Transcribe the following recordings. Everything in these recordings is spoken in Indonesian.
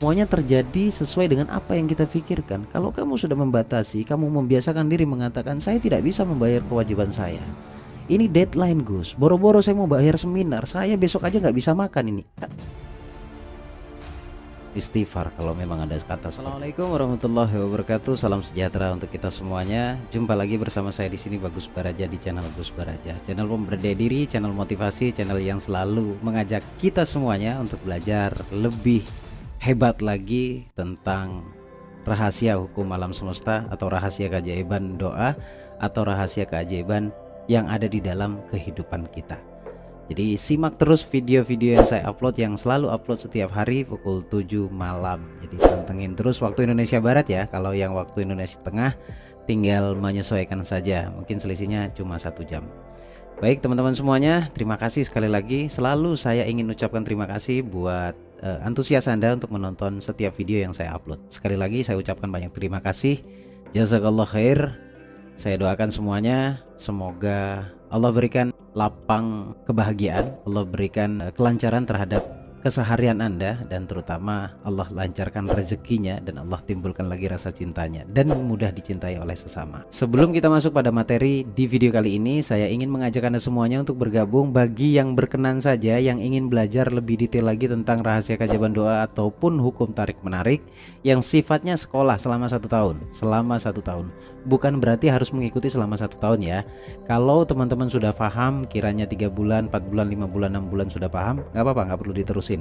Semuanya terjadi sesuai dengan apa yang kita pikirkan. Kalau kamu sudah membatasi, kamu membiasakan diri mengatakan saya tidak bisa membayar kewajiban saya. Ini deadline Gus, boro-boro saya mau bayar seminar, saya besok aja nggak bisa makan ini. Istighfar kalau memang ada kata. Assalamualaikum warahmatullahi wabarakatuh. Salam sejahtera untuk kita semuanya. Jumpa lagi bersama saya di sini Bagus Baraja di channel Gus Baraja, channel pemberdaya diri, channel motivasi, channel yang selalu mengajak kita semuanya untuk belajar lebih hebat lagi tentang rahasia hukum alam semesta atau rahasia keajaiban doa atau rahasia keajaiban yang ada di dalam kehidupan kita. Jadi simak terus video-video yang saya upload, yang selalu upload setiap hari pukul 7 malam. Jadi pantengin terus waktu Indonesia Barat ya. Kalau yang waktu Indonesia Tengah tinggal menyesuaikan saja, mungkin selisihnya cuma 1 jam. Baik teman-teman semuanya, terima kasih sekali lagi. Selalu saya ingin ucapkan terima kasih buat antusias Anda untuk menonton setiap video yang saya upload. Sekali lagi saya ucapkan banyak terima kasih. Jazakallah khair. Saya doakan semuanya semoga Allah berikan lapang kebahagiaan, Allah berikan kelancaran terhadap keseharian Anda, dan terutama Allah lancarkan rezekinya dan Allah timbulkan lagi rasa cintanya dan mudah dicintai oleh sesama. Sebelum kita masuk pada materi di video kali ini, saya ingin mengajak Anda semuanya untuk bergabung. Bagi yang berkenan saja yang ingin belajar lebih detail lagi tentang rahasia keajaiban doa ataupun hukum tarik menarik yang sifatnya sekolah selama 1 tahun, bukan berarti harus mengikuti selama 1 tahun ya. Kalau teman-teman sudah paham, kiranya 3 bulan, 4 bulan, 5 bulan, 6 bulan sudah paham, nggak apa-apa, nggak perlu diterusin.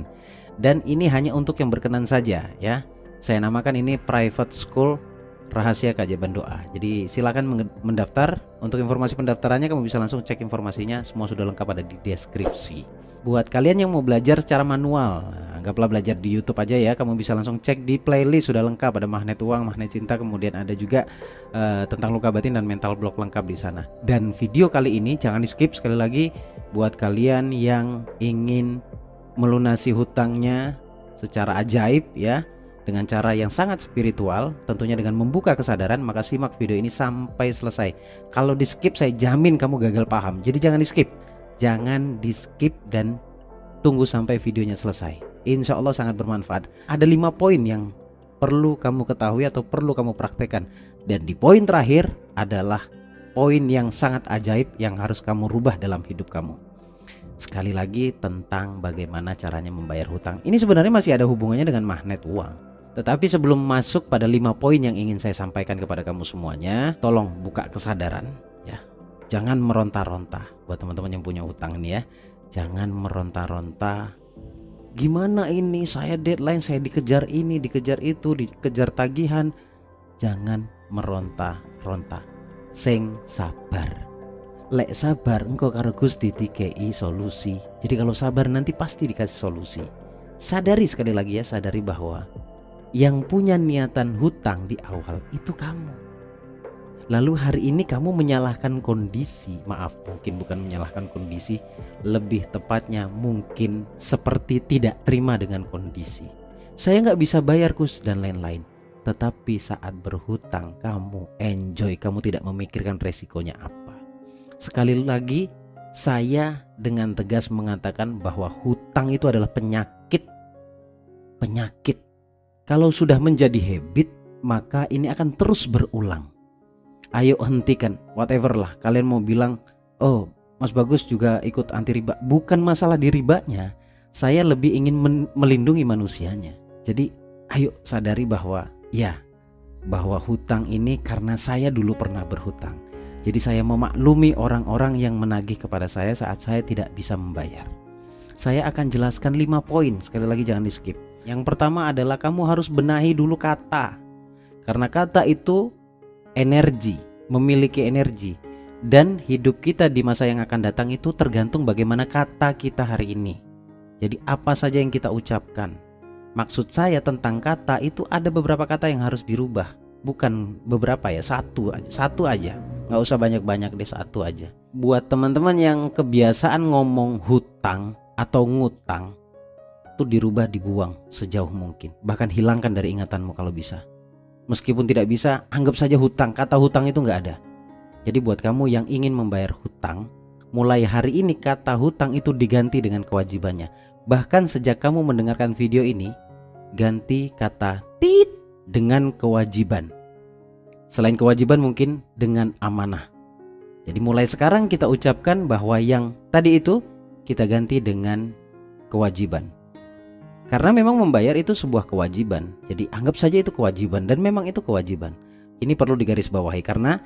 Dan ini hanya untuk yang berkenan saja ya. Saya namakan ini private school rahasia keajaiban doa. Jadi silakan mendaftar. Untuk informasi pendaftarannya kamu bisa langsung cek informasinya, semua sudah lengkap ada di deskripsi. Buat kalian yang mau belajar secara manual, anggaplah belajar di YouTube aja ya, kamu bisa langsung cek di playlist, sudah lengkap, ada magnet uang, magnet cinta, kemudian ada juga tentang luka batin dan mental block lengkap di sana. Dan video kali ini jangan di skip. Sekali lagi buat kalian yang ingin melunasi hutangnya secara ajaib ya, dengan cara yang sangat spiritual, tentunya dengan membuka kesadaran, maka simak video ini sampai selesai. Kalau di skip saya jamin kamu gagal paham. Jadi jangan di skip. Jangan di skip dan tunggu sampai videonya selesai. Insya Allah sangat bermanfaat. Ada 5 poin yang perlu kamu ketahui atau perlu kamu praktekkan. Dan di poin terakhir adalah poin yang sangat ajaib yang harus kamu rubah dalam hidup kamu. Sekali lagi tentang bagaimana caranya membayar hutang. Ini sebenarnya masih ada hubungannya dengan magnet uang. Tetapi sebelum masuk pada 5 poin yang ingin saya sampaikan kepada kamu semuanya, tolong buka kesadaran ya. Jangan meronta-ronta buat teman-teman yang punya hutang ini ya. Jangan meronta-ronta. Gimana ini, saya deadline, saya dikejar ini, dikejar itu, dikejar tagihan. Jangan meronta-ronta. Sing sabar. Lek sabar engkau karo Gusti dikei solusi. Jadi kalau sabar nanti pasti dikasih solusi. Sadari sekali lagi ya, sadari bahwa yang punya niatan hutang di awal itu kamu. Lalu hari ini kamu menyalahkan kondisi. Maaf, mungkin bukan menyalahkan kondisi, lebih tepatnya mungkin seperti tidak terima dengan kondisi. Saya nggak bisa bayar Gus dan lain-lain. Tetapi saat berhutang kamu enjoy, kamu tidak memikirkan resikonya apa. Sekali lagi saya dengan tegas mengatakan bahwa hutang itu adalah penyakit. Kalau sudah menjadi habit, maka ini akan terus berulang. Ayo hentikan, whatever lah. Kalian mau bilang, oh Mas Bagus juga ikut anti riba. Bukan masalah di ribanya. Saya lebih ingin melindungi manusianya. Jadi ayo sadari bahwa bahwa hutang ini karena saya dulu pernah berhutang. Jadi saya memaklumi orang-orang yang menagih kepada saya saat saya tidak bisa membayar. Saya akan jelaskan 5 poin, sekali lagi jangan di skip. Yang pertama adalah kamu harus benahi dulu kata. Karena kata itu energi, memiliki energi. Dan hidup kita di masa yang akan datang itu tergantung bagaimana kata kita hari ini. Jadi apa saja yang kita ucapkan. Maksud saya tentang kata itu ada beberapa kata yang harus dirubah. Bukan beberapa ya, satu aja. Nggak usah banyak-banyak deh, 1 aja. Buat teman-teman yang kebiasaan ngomong hutang atau ngutang, itu dirubah, dibuang sejauh mungkin. Bahkan hilangkan dari ingatanmu kalau bisa. Meskipun tidak bisa, anggap saja hutang. Kata hutang itu nggak ada. Jadi buat kamu yang ingin membayar hutang, mulai hari ini kata hutang itu diganti dengan kewajibannya. Bahkan sejak kamu mendengarkan video ini, ganti kata tit dengan kewajiban. Selain kewajiban mungkin dengan amanah. Jadi mulai sekarang kita ucapkan bahwa yang tadi itu kita ganti dengan kewajiban. Karena memang membayar itu sebuah kewajiban. Jadi anggap saja itu kewajiban dan memang itu kewajiban. Ini perlu digarisbawahi karena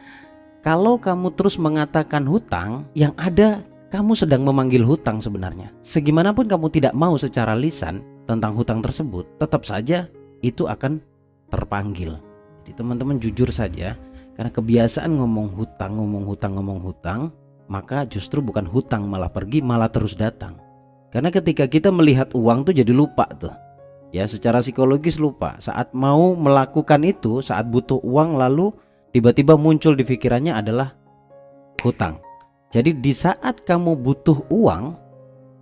kalau kamu terus mengatakan hutang, yang ada kamu sedang memanggil hutang sebenarnya. Segimanapun kamu tidak mau secara lisan tentang hutang tersebut, tetap saja itu akan terpanggil. Jadi teman-teman jujur saja, karena kebiasaan ngomong hutang, maka justru bukan hutang malah pergi, malah terus datang. Karena ketika kita melihat uang tuh jadi lupa tuh. Ya, secara psikologis lupa. Saat mau melakukan itu, saat butuh uang lalu tiba-tiba muncul di pikirannya adalah hutang. Jadi di saat kamu butuh uang,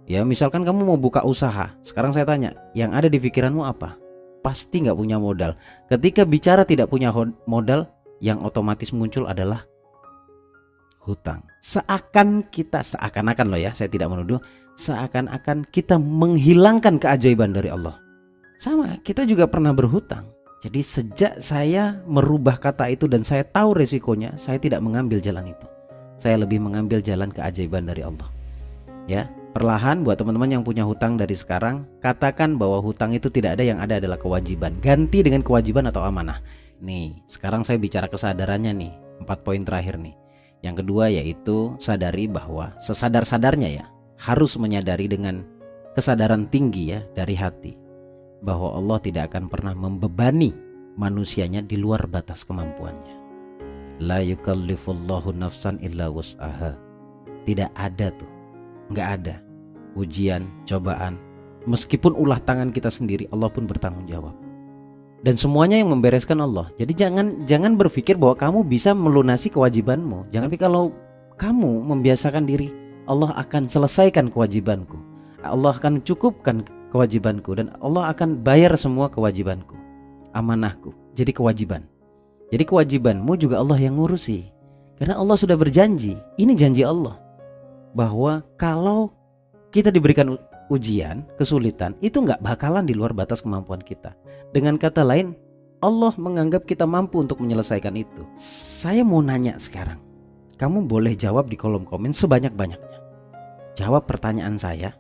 ya misalkan kamu mau buka usaha. Sekarang saya tanya, yang ada di pikiranmu apa? Pasti nggak punya modal. Ketika bicara tidak punya modal, yang otomatis muncul adalah hutang. Seakan-akan loh ya, saya tidak menuduh, seakan-akan kita menghilangkan keajaiban dari Allah. Sama, kita juga pernah berhutang. Jadi sejak saya merubah kata itu dan saya tahu resikonya, saya tidak mengambil jalan itu. Saya lebih mengambil jalan keajaiban dari Allah. Ya, perlahan buat teman-teman yang punya hutang dari sekarang, katakan bahwa hutang itu tidak ada, yang ada adalah kewajiban. Ganti dengan kewajiban atau amanah. Nih, sekarang saya bicara kesadarannya nih, 4 poin terakhir nih. Yang kedua yaitu sadari bahwa sesadar-sadarnya ya, harus menyadari dengan kesadaran tinggi ya dari hati bahwa Allah tidak akan pernah membebani manusianya di luar batas kemampuannya. La yukallifullahu nafsan illa wus'aha. Tidak ada tuh, nggak ada ujian, cobaan. Meskipun ulah tangan kita sendiri, Allah pun bertanggung jawab. Dan semuanya yang membereskan Allah. Jadi jangan berpikir bahwa kamu bisa melunasi kewajibanmu. Jangan, tapi kalau kamu membiasakan diri, Allah akan selesaikan kewajibanku, Allah akan cukupkan kewajibanku, dan Allah akan bayar semua kewajibanku, amanahku. Jadi kewajiban. Jadi kewajibanmu juga Allah yang ngurusi. Karena Allah sudah berjanji, ini janji Allah, bahwa kalau kita diberikan ujian, kesulitan, itu nggak bakalan di luar batas kemampuan kita. Dengan kata lain, Allah menganggap kita mampu untuk menyelesaikan itu. Saya mau nanya sekarang, kamu boleh jawab di kolom komen sebanyak-banyaknya. Jawab pertanyaan saya,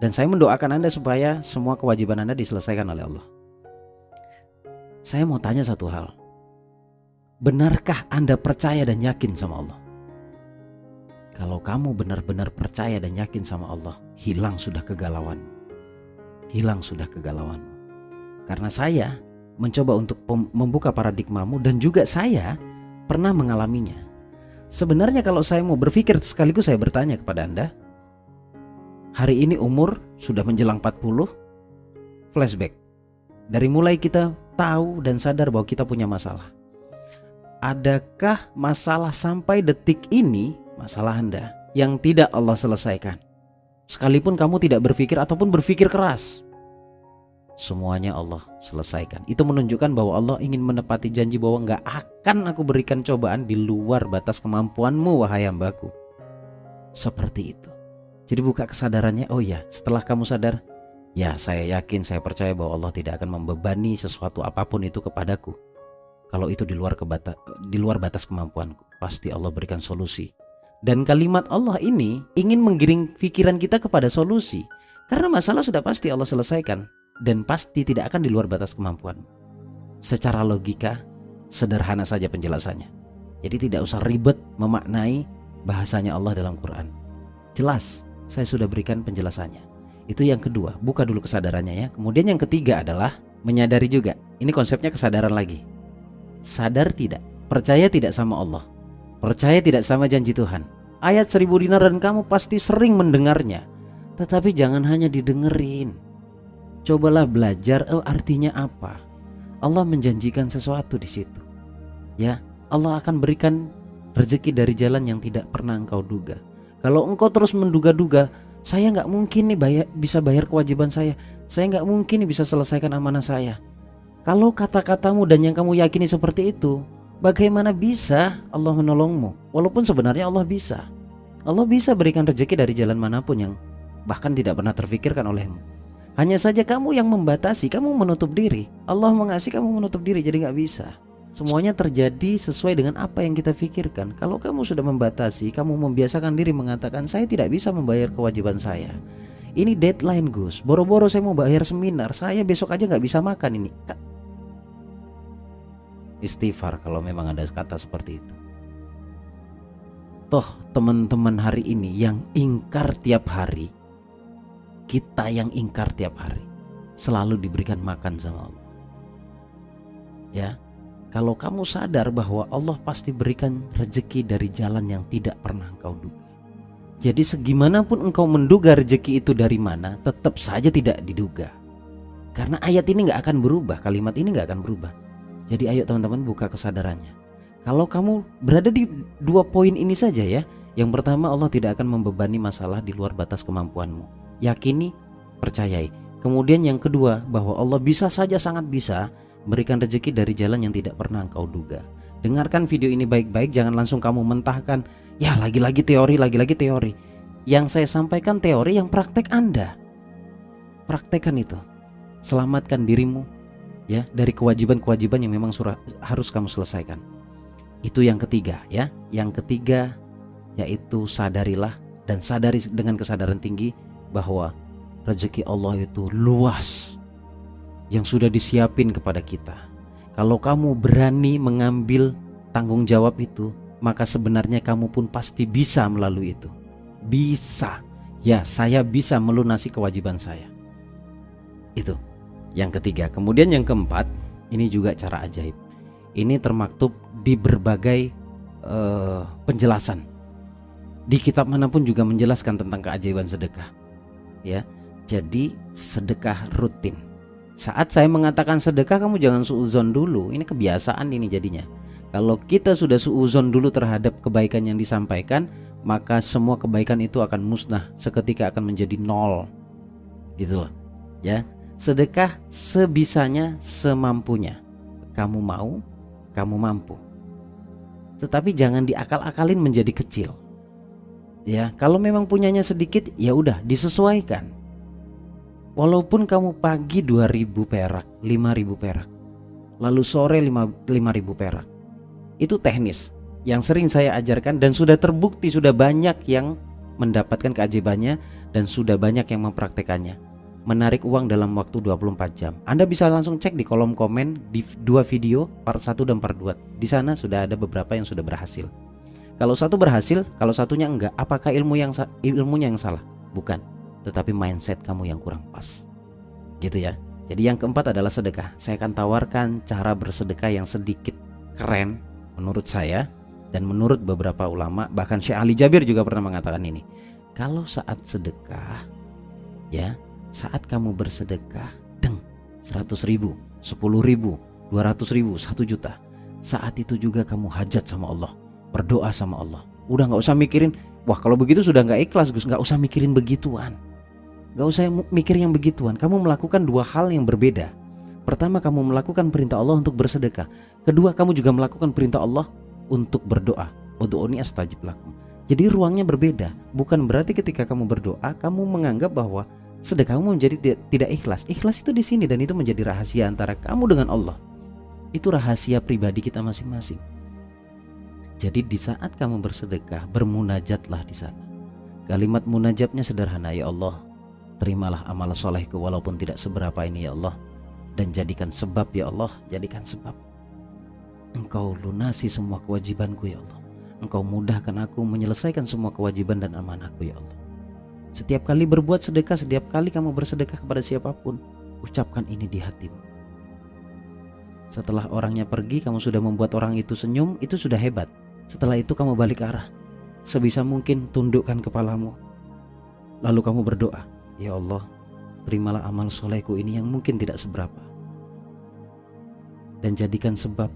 dan saya mendoakan Anda supaya semua kewajiban Anda diselesaikan oleh Allah. Saya mau tanya satu hal, benarkah Anda percaya dan yakin sama Allah? Kalau kamu benar-benar percaya dan yakin sama Allah, hilang sudah kegalauan. Hilang sudah kegalauan. Karena saya mencoba untuk membuka paradigmamu, dan juga saya pernah mengalaminya. Sebenarnya kalau saya mau berpikir sekaligus saya bertanya kepada Anda, hari ini umur sudah menjelang 40, flashback. Dari mulai kita tahu dan sadar bahwa kita punya masalah. Adakah masalah sampai detik ini, masalah Anda, yang tidak Allah selesaikan? Sekalipun kamu tidak berpikir ataupun berpikir keras, semuanya Allah selesaikan. Itu menunjukkan bahwa Allah ingin menepati janji bahwa gak akan aku berikan cobaan di luar batas kemampuanmu, wahai hambaku. Seperti itu. Jadi buka kesadarannya, oh ya, setelah kamu sadar, ya saya yakin, saya percaya bahwa Allah tidak akan membebani sesuatu apapun itu kepadaku. Kalau itu di luar batas kemampuanku, pasti Allah berikan solusi. Dan kalimat Allah ini ingin menggiring pikiran kita kepada solusi. Karena masalah sudah pasti Allah selesaikan, dan pasti tidak akan di luar batas kemampuan. Secara logika, sederhana saja penjelasannya. Jadi tidak usah ribet memaknai bahasanya Allah dalam Quran. Jelas, saya sudah berikan penjelasannya. Itu yang kedua, buka dulu kesadarannya ya. Kemudian yang ketiga adalah menyadari juga. Ini konsepnya kesadaran lagi. Sadar tidak, percaya tidak sama Allah, percaya tidak sama janji Tuhan. Ayat 1000 dinar dan kamu pasti sering mendengarnya, tetapi jangan hanya didengerin. Cobalah belajar, artinya apa. Allah menjanjikan sesuatu di situ. Ya, Allah akan berikan rezeki dari jalan yang tidak pernah engkau duga. Kalau engkau terus menduga-duga, saya nggak mungkin nih bisa bayar kewajiban saya nggak mungkin nih bisa selesaikan amanah saya. Kalau kata-katamu dan yang kamu yakini seperti itu, bagaimana bisa Allah menolongmu? Walaupun sebenarnya Allah bisa. Allah bisa berikan rezeki dari jalan manapun yang bahkan tidak pernah terfikirkan olehmu. Hanya saja kamu yang membatasi, kamu menutup diri. Allah mengasih, kamu menutup diri, jadi nggak bisa. Semuanya terjadi sesuai dengan apa yang kita pikirkan. Kalau kamu sudah membatasi, kamu membiasakan diri mengatakan, saya tidak bisa membayar kewajiban saya. Ini deadline Gus, boro-boro saya mau bayar seminar, saya besok aja nggak bisa makan ini. Istighfar kalau memang ada kata seperti itu. Toh teman-teman hari ini yang ingkar tiap hari, kita yang ingkar tiap hari, selalu diberikan makan sama Allah. Ya, kalau kamu sadar bahwa Allah pasti berikan rezeki dari jalan yang tidak pernah engkau duga. Jadi segimanapun engkau menduga rezeki itu dari mana, tetap saja tidak diduga. Karena ayat ini gak akan berubah, kalimat ini gak akan berubah. Jadi ayo teman-teman buka kesadarannya. Kalau kamu berada di 2 poin ini saja ya. Yang pertama, Allah tidak akan membebani masalah di luar batas kemampuanmu. Yakini, percayai. Kemudian yang kedua, bahwa Allah bisa saja, sangat bisa berikan rezeki dari jalan yang tidak pernah engkau duga. Dengarkan video ini baik-baik, jangan langsung kamu mentahkan, ya lagi-lagi teori, lagi-lagi teori. Yang saya sampaikan teori, yang praktek Anda. Praktekkan itu. Selamatkan dirimu ya dari kewajiban-kewajiban yang memang harus kamu selesaikan. Itu yang ketiga ya. Yang ketiga yaitu sadarilah dan sadari dengan kesadaran tinggi bahwa rezeki Allah itu luas yang sudah disiapin kepada kita. Kalau kamu berani mengambil tanggung jawab itu, maka sebenarnya kamu pun pasti bisa melalui itu. Bisa. Ya, saya bisa melunasi kewajiban saya. Itu yang ketiga. Kemudian yang keempat, ini juga cara ajaib. Ini termaktub di berbagai penjelasan. Di kitab manapun juga menjelaskan tentang keajaiban sedekah. Ya, jadi sedekah rutin. Saat saya mengatakan sedekah, kamu jangan suudzon dulu. Ini kebiasaan ini jadinya. Kalau kita sudah suudzon dulu terhadap kebaikan yang disampaikan, maka semua kebaikan itu akan musnah, seketika akan menjadi nol. Gitu loh. Ya, sedekah sebisanya, semampunya. Kamu mau, kamu mampu. Tetapi jangan diakal-akalin menjadi kecil. Ya, kalau memang punyanya sedikit, ya udah disesuaikan. Walaupun kamu pagi 2.000 perak, 5.000 perak, lalu sore 5.000 perak. Itu teknis yang sering saya ajarkan dan sudah terbukti, sudah banyak yang mendapatkan keajaibannya dan sudah banyak yang mempraktekannya. Menarik uang dalam waktu 24 jam. Anda bisa langsung cek di kolom komen di 2 video, part 1 dan part 2. Di sana sudah ada beberapa yang sudah berhasil. Kalau satu berhasil, kalau satunya enggak, apakah ilmunya yang salah? Bukan, tetapi mindset kamu yang kurang pas. Gitu ya. Jadi yang keempat adalah sedekah. Saya akan tawarkan cara bersedekah yang sedikit keren menurut saya dan menurut beberapa ulama. Bahkan Syekh Ali Jabir juga pernah mengatakan ini. Kalau saat sedekah, ya, saat kamu bersedekah, 100.000, 10.000, 200.000, 1 juta, saat itu juga kamu hajat sama Allah, berdoa sama Allah. Udah gak usah mikirin, wah kalau begitu sudah gak ikhlas Gus. Gak usah mikirin begituan. Gak usah mikir yang begituan. Kamu melakukan 2 hal yang berbeda. Pertama, kamu melakukan perintah Allah untuk bersedekah. Kedua, kamu juga melakukan perintah Allah untuk berdoa. Ud'uuni astajib lakum. Jadi ruangnya berbeda. Bukan berarti ketika kamu berdoa, kamu menganggap bahwa sedekahmu menjadi tidak ikhlas. Ikhlas itu di sini dan itu menjadi rahasia antara kamu dengan Allah. Itu rahasia pribadi kita masing-masing. Jadi di saat kamu bersedekah, bermunajatlah di sana. Kalimat munajatnya sederhana, ya Allah, terimalah amal solehku walaupun tidak seberapa ini ya Allah, dan jadikan sebab ya Allah, jadikan sebab. Engkau lunasi semua kewajibanku ya Allah. Engkau mudahkan aku menyelesaikan semua kewajiban dan amanahku ya Allah. Setiap kali berbuat sedekah, setiap kali kamu bersedekah kepada siapapun, ucapkan ini di hatimu. Setelah orangnya pergi, kamu sudah membuat orang itu senyum, itu sudah hebat. Setelah itu kamu balik arah. Sebisa mungkin tundukkan kepalamu. Lalu kamu berdoa, ya Allah, terimalah amal solehku ini yang mungkin tidak seberapa. Dan jadikan sebab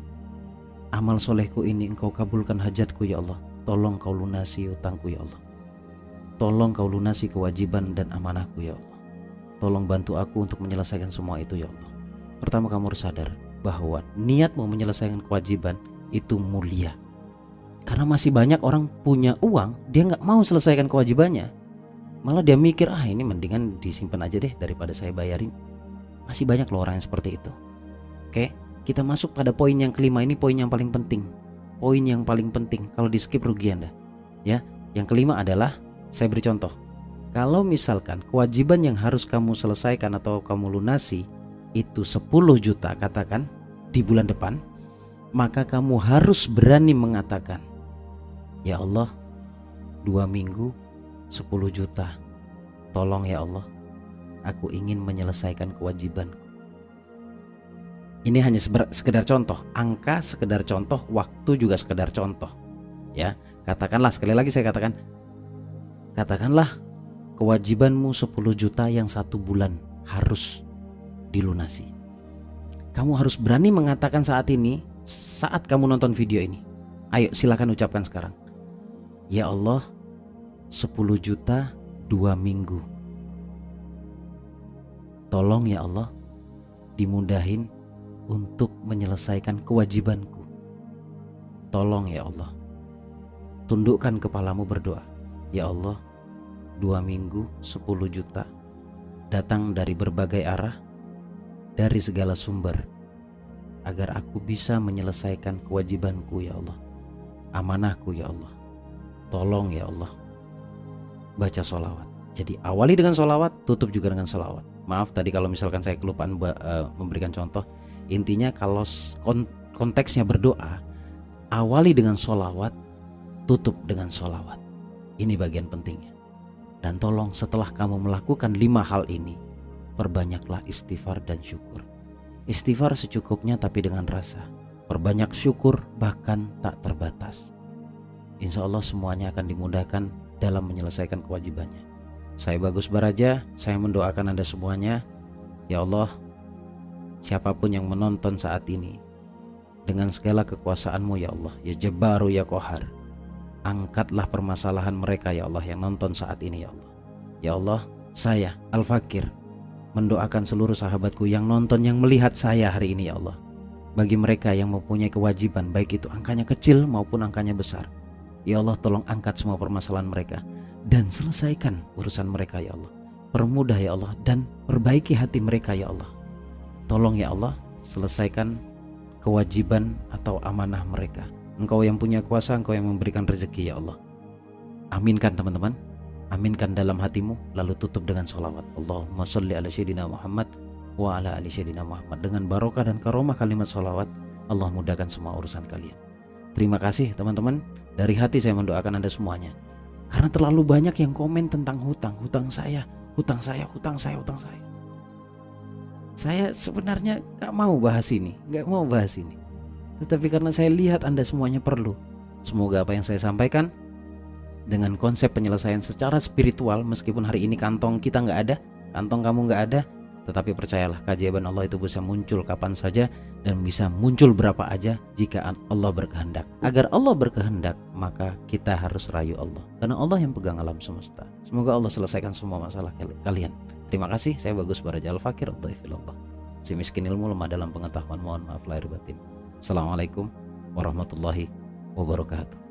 amal solehku ini engkau kabulkan hajatku ya Allah. Tolong kau lunasi utangku ya Allah. Tolong kau lunasi kewajiban dan amanahku ya Allah. Tolong bantu aku untuk menyelesaikan semua itu ya Allah. Pertama, kamu harus sadar bahwa niatmu menyelesaikan kewajiban itu mulia. Karena masih banyak orang punya uang, dia gak mau selesaikan kewajibannya. Malah dia mikir, ini mendingan disimpan aja deh daripada saya bayarin. Masih banyak loh orang yang seperti itu. Oke, kita masuk pada poin yang kelima. Ini poin yang paling penting. Poin yang paling penting, kalau di skip rugi Anda. Ya, yang kelima adalah, saya beri contoh. Kalau misalkan kewajiban yang harus kamu selesaikan atau kamu lunasi itu 10 juta katakan di bulan depan, maka kamu harus berani mengatakan, ya Allah, 2 minggu 10 juta. Tolong ya Allah, aku ingin menyelesaikan kewajibanku. Ini hanya sekedar contoh, angka sekedar contoh, waktu juga sekedar contoh. Ya, katakanlah, sekali lagi saya katakan, katakanlah kewajibanmu 10 juta yang 1 bulan harus dilunasi. Kamu harus berani mengatakan saat ini, saat kamu nonton video ini. Ayo silakan ucapkan sekarang. Ya Allah, 10 juta 2 minggu. Tolong ya Allah, dimudahin untuk menyelesaikan kewajibanku. Tolong ya Allah. Tundukkan kepalamu berdoa. Ya Allah, 2 minggu 10 juta datang dari berbagai arah, dari segala sumber, agar aku bisa menyelesaikan kewajibanku ya Allah, amanahku ya Allah. Tolong ya Allah. Baca sholawat. Jadi awali dengan sholawat, tutup juga dengan sholawat. Maaf tadi kalau misalkan saya kelupaan memberikan contoh. Intinya kalau konteksnya berdoa, awali dengan sholawat, tutup dengan sholawat. Ini bagian pentingnya. Dan tolong setelah kamu melakukan 5 hal ini, perbanyaklah istighfar dan syukur. Istighfar secukupnya tapi dengan rasa. Perbanyak syukur bahkan tak terbatas. Insya Allah semuanya akan dimudahkan dalam menyelesaikan kewajibannya. Saya Bagus Baraja, saya mendoakan Anda semuanya. Ya Allah, siapapun yang menonton saat ini, dengan segala kekuasaan-Mu ya Allah, ya Jabbaru ya Qahar, angkatlah permasalahan mereka ya Allah yang nonton saat ini ya Allah. Ya Allah, saya Al-Fakir mendoakan seluruh sahabatku yang nonton, yang melihat saya hari ini ya Allah. Bagi mereka yang mempunyai kewajiban, baik itu angkanya kecil maupun angkanya besar, ya Allah tolong angkat semua permasalahan mereka dan selesaikan urusan mereka ya Allah. Permudah ya Allah dan perbaiki hati mereka ya Allah. Tolong ya Allah selesaikan kewajiban atau amanah mereka. Engkau yang punya kuasa, Engkau yang memberikan rezeki ya Allah. Aminkan teman-teman. Aminkan dalam hatimu, lalu tutup dengan sholawat. Allahumma sholli ala sayyidina Muhammad wa ala ali sayyidina Muhammad. Dengan barokah dan karomah kalimat sholawat, Allah mudahkan semua urusan kalian. Terima kasih teman-teman. Dari hati saya mendoakan Anda semuanya. Karena terlalu banyak yang komen tentang hutang. Hutang saya. Saya sebenarnya gak mau bahas ini. Tetapi karena saya lihat Anda semuanya perlu. Semoga apa yang saya sampaikan dengan konsep penyelesaian secara spiritual, meskipun hari ini kantong kita nggak ada, kantong kamu nggak ada, tetapi percayalah keajaiban Allah itu bisa muncul kapan saja dan bisa muncul berapa aja jika Allah berkehendak. Agar Allah berkehendak, maka kita harus rayu Allah, karena Allah yang pegang alam semesta. Semoga Allah selesaikan semua masalah kalian. Terima kasih. Saya Bagus Baraja Al-Fakir. Si miskin ilmu, lemah dalam pengetahuan. Mohon maaf lahir batin. Assalamualaikum warahmatullahi wabarakatuh.